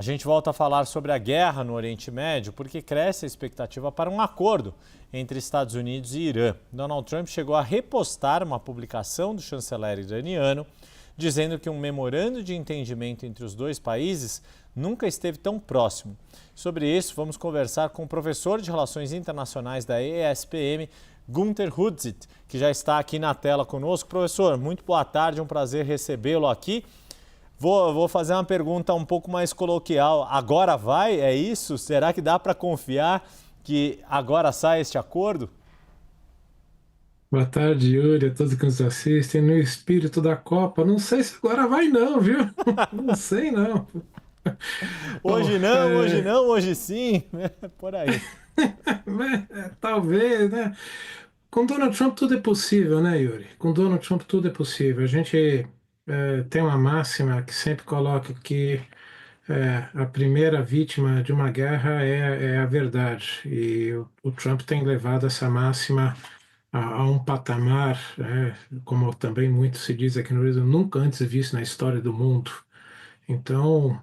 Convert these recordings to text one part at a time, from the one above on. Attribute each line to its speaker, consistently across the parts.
Speaker 1: A gente volta a falar sobre a guerra no Oriente Médio porque cresce a expectativa para um acordo entre Estados Unidos e Irã. Donald Trump chegou a repostar uma publicação do chanceler iraniano dizendo que um memorando de entendimento entre os dois países nunca esteve tão próximo. Sobre isso, vamos conversar com o professor de Relações Internacionais da ESPM, Gunther Hudzit, que já está aqui na tela conosco. Professor, muito boa tarde, é um prazer recebê-lo aqui. Vou fazer uma pergunta um pouco mais coloquial. Agora vai? É isso? Será que dá para confiar que agora sai este acordo?
Speaker 2: Boa tarde, Yuri, a todos que nos assistem. No espírito da Copa, não sei se agora vai não, viu? Não sei não. Bom,
Speaker 1: Hoje não, hoje não, hoje sim. Por aí.
Speaker 2: talvez, né? Com Donald Trump tudo é possível, né, Yuri? Com Donald Trump tudo é possível. A gente tem uma máxima que sempre coloca que a primeira vítima de uma guerra é a verdade. E o Trump tem levado essa máxima a um patamar, como também muito se diz aqui no Brasil, nunca antes visto na história do mundo. Então,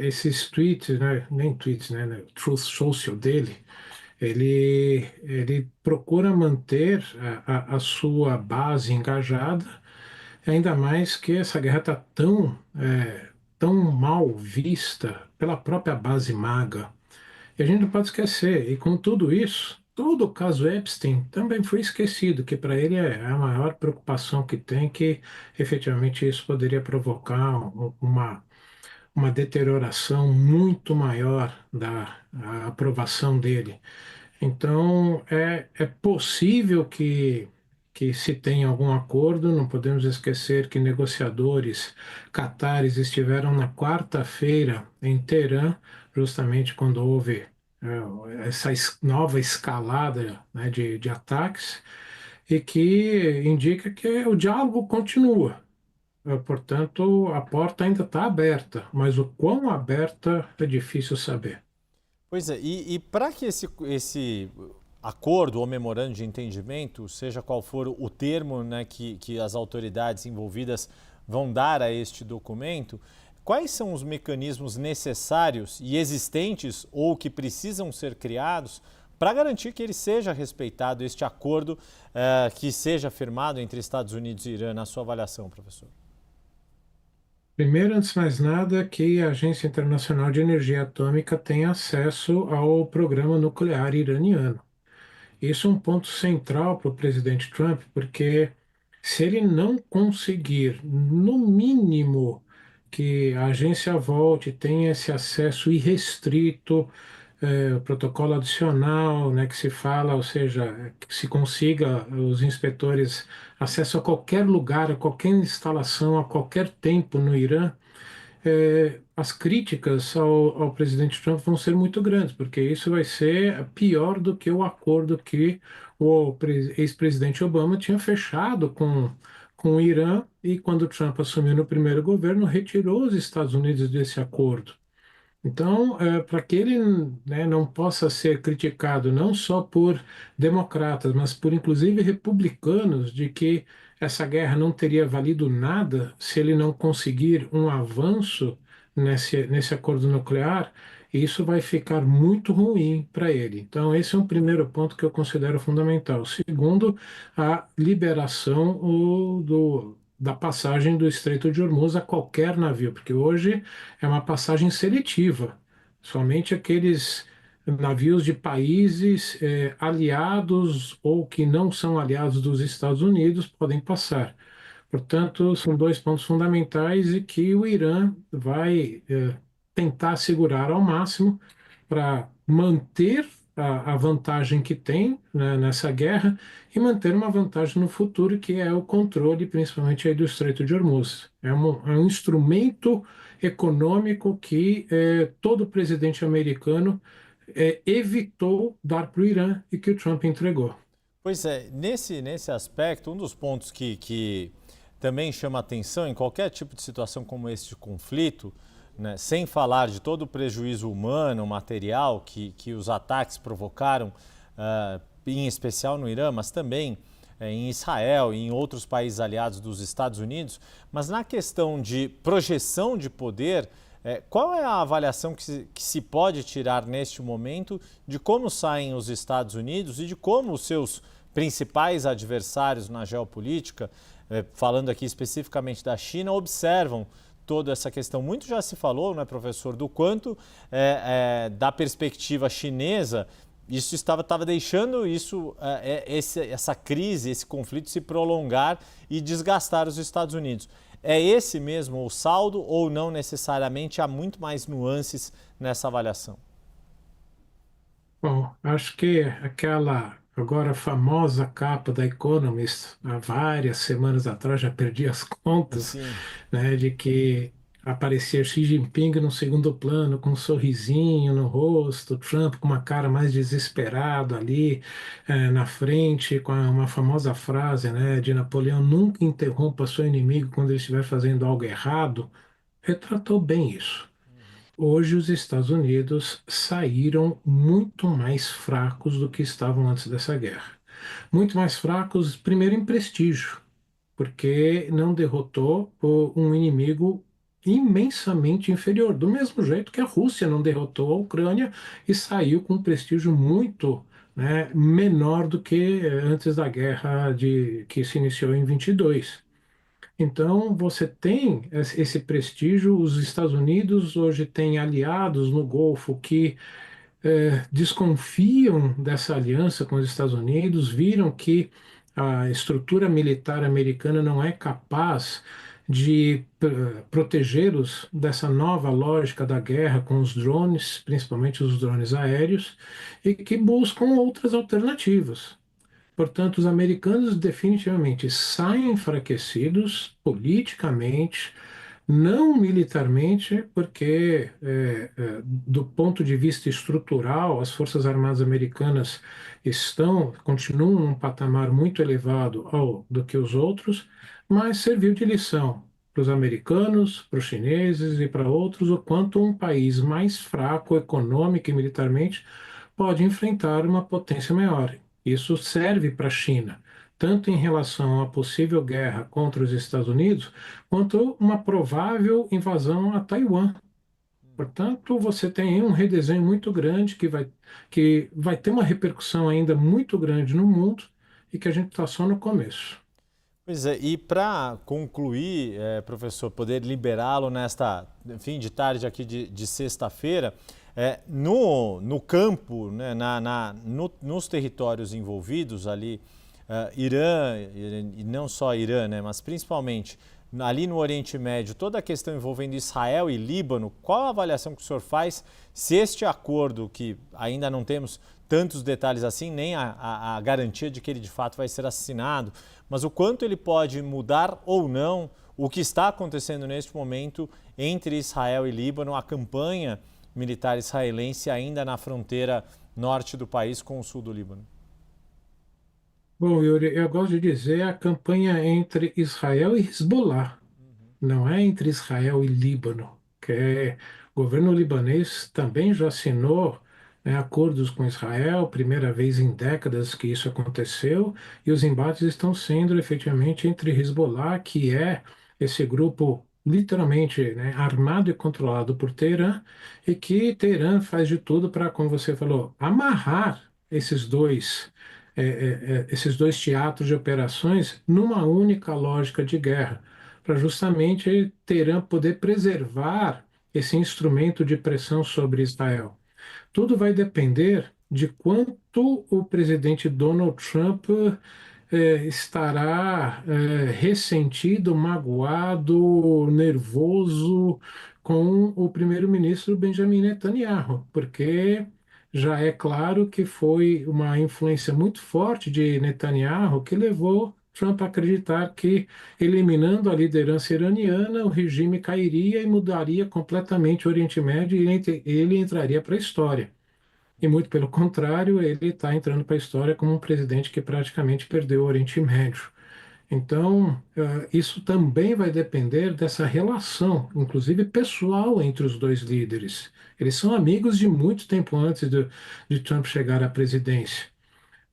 Speaker 2: esses tweets, né, nem tweets, né, o Truth Social dele, ele procura manter a sua base engajada, ainda mais que essa guerra está tão mal vista pela própria base maga. E a gente não pode esquecer, e com tudo isso, todo o caso Epstein também foi esquecido, que para ele é a maior preocupação que tem, que efetivamente isso poderia provocar uma deterioração muito maior da aprovação dele. Então, é possível que se tenha algum acordo, não podemos esquecer que negociadores catares estiveram na quarta-feira em Teherã, justamente quando houve essa nova escalada, né, de ataques, e que indica que o diálogo continua. Portanto, a porta ainda está aberta, mas o quão aberta é difícil saber.
Speaker 1: Pois é, e para que esse acordo ou memorando de entendimento, seja qual for o termo, né, que as autoridades envolvidas vão dar a este documento, quais são os mecanismos necessários e existentes ou que precisam ser criados para garantir que ele seja respeitado, este acordo que seja firmado entre Estados Unidos e Irã, na sua avaliação, professor?
Speaker 2: Primeiro, antes de mais nada, que a Agência Internacional de Energia Atômica tem acesso ao programa nuclear iraniano. Isso é um ponto central para o presidente Trump, porque se ele não conseguir, no mínimo, que a agência volte, tenha esse acesso irrestrito, o protocolo adicional, né, que se fala, ou seja, que se consiga os inspetores acesso a qualquer lugar, a qualquer instalação, a qualquer tempo no Irã, as críticas ao presidente Trump vão ser muito grandes, porque isso vai ser pior do que o acordo que o ex-presidente Obama tinha fechado com o Irã e quando Trump assumiu no primeiro governo, retirou os Estados Unidos desse acordo. Então, para que ele, né, não possa ser criticado não só por democratas, mas por inclusive republicanos, de que essa guerra não teria valido nada se ele não conseguir um avanço nesse acordo nuclear, isso vai ficar muito ruim para ele. Então, esse é um primeiro ponto que eu considero fundamental. Segundo, a liberação da passagem do Estreito de Hormuz a qualquer navio, porque hoje é uma passagem seletiva. Somente aqueles navios de países aliados ou que não são aliados dos Estados Unidos podem passar. Portanto, são dois pontos fundamentais e que o Irã vai tentar segurar ao máximo para manter a vantagem que tem, né, nessa guerra e manter uma vantagem no futuro, que é o controle, principalmente aí do Estreito de Hormuz. É um instrumento econômico que todo presidente americano evitou dar para o Irã e que o Trump entregou.
Speaker 1: Pois é, nesse aspecto, um dos pontos que também chama atenção em qualquer tipo de situação como esse de conflito, né, sem falar de todo o prejuízo humano, material que os ataques provocaram, em especial no Irã, mas também em Israel e em outros países aliados dos Estados Unidos, mas na questão de projeção de poder, Qual é a avaliação que se pode tirar neste momento de como saem os Estados Unidos e de como os seus principais adversários na geopolítica, falando aqui especificamente da China, observam toda essa questão? Muito já se falou, né, professor, do quanto da perspectiva chinesa isso estava deixando essa crise, esse conflito se prolongar e desgastar os Estados Unidos. É esse mesmo o saldo ou não necessariamente? Há muito mais nuances nessa avaliação?
Speaker 2: Bom, acho que aquela agora famosa capa da Economist, há várias semanas atrás, já perdi as contas,
Speaker 1: Sim.
Speaker 2: né, de que aparecia Xi Jinping no segundo plano, com um sorrisinho no rosto, Trump com uma cara mais desesperado ali, na frente, com uma famosa frase, né, de Napoleão: nunca interrompa seu inimigo quando ele estiver fazendo algo errado, retratou bem isso. Hoje, os Estados Unidos saíram muito mais fracos do que estavam antes dessa guerra. Muito mais fracos, primeiro, em prestígio, porque não derrotou um inimigo imensamente inferior, do mesmo jeito que a Rússia não derrotou a Ucrânia e saiu com um prestígio muito, né, menor do que antes da guerra que se iniciou em 22. Então, você tem esse prestígio. Os Estados Unidos hoje têm aliados no Golfo que desconfiam dessa aliança com os Estados Unidos, viram que a estrutura militar americana não é capaz de protegê-los dessa nova lógica da guerra com os drones, principalmente os drones aéreos, e que buscam outras alternativas. Portanto, os americanos definitivamente saem enfraquecidos politicamente, não militarmente, porque, do ponto de vista estrutural, as Forças Armadas americanas continuam num patamar muito elevado do que os outros, mas serviu de lição para os americanos, para os chineses e para outros, o quanto um país mais fraco econômica e militarmente pode enfrentar uma potência maior. Isso serve para a China, tanto em relação à possível guerra contra os Estados Unidos, quanto uma provável invasão a Taiwan. Portanto, você tem aí um redesenho muito grande que vai ter uma repercussão ainda muito grande no mundo e que a gente está só no começo.
Speaker 1: Pois é, e para concluir, professor, poder liberá-lo nesta fim de tarde aqui de sexta-feira, no campo, né, nos territórios envolvidos ali, Irã, e não só Irã, né, mas principalmente ali no Oriente Médio, toda a questão envolvendo Israel e Líbano, qual a avaliação que o senhor faz se este acordo, que ainda não temos tantos detalhes assim, nem a garantia de que ele de fato vai ser assinado, mas o quanto ele pode mudar ou não o que está acontecendo neste momento entre Israel e Líbano, a campanha militar israelense ainda na fronteira norte do país com o sul do Líbano?
Speaker 2: Bom, Yuri, eu gosto de dizer a campanha entre Israel e Hezbollah. Não é entre Israel e Líbano, o governo libanês também já assinou, né, acordos com Israel, primeira vez em décadas que isso aconteceu, e os embates estão sendo efetivamente entre Hezbollah, que é esse grupo literalmente, né, armado e controlado por Teherã, e que Teherã faz de tudo para, como você falou, amarrar esses dois teatros de operações numa única lógica de guerra, para justamente Teherã poder preservar esse instrumento de pressão sobre Israel. Tudo vai depender de quanto o presidente Donald Trump estará ressentido, magoado, nervoso com o primeiro-ministro Benjamin Netanyahu, porque já é claro que foi uma influência muito forte de Netanyahu que levou Trump a acreditar que, eliminando a liderança iraniana, o regime cairia e mudaria completamente o Oriente Médio e ele entraria para a história. E muito pelo contrário, ele está entrando para a história como um presidente que praticamente perdeu o Oriente Médio. Então, isso também vai depender dessa relação, inclusive pessoal, entre os dois líderes. Eles são amigos de muito tempo antes de Trump chegar à presidência.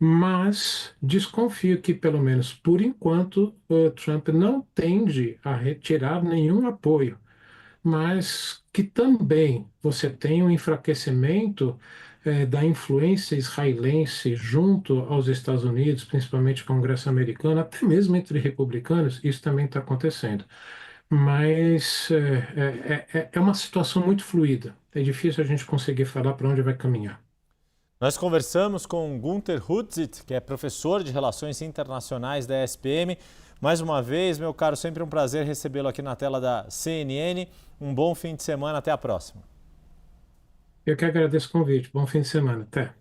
Speaker 2: Mas desconfio que, pelo menos por enquanto, Trump não tende a retirar nenhum apoio mas que também você tem um enfraquecimento da influência israelense junto aos Estados Unidos, principalmente o Congresso americano, até mesmo entre republicanos, isso também está acontecendo. Mas é uma situação muito fluida. É difícil a gente conseguir falar para onde vai caminhar.
Speaker 1: Nós conversamos com Gunther Hutzit, que é professor de Relações Internacionais da SPM. Mais uma vez, meu caro, sempre um prazer recebê-lo aqui na tela da CNN. Um bom fim de semana, até a próxima.
Speaker 2: Eu que agradeço o convite. Bom fim de semana. Até.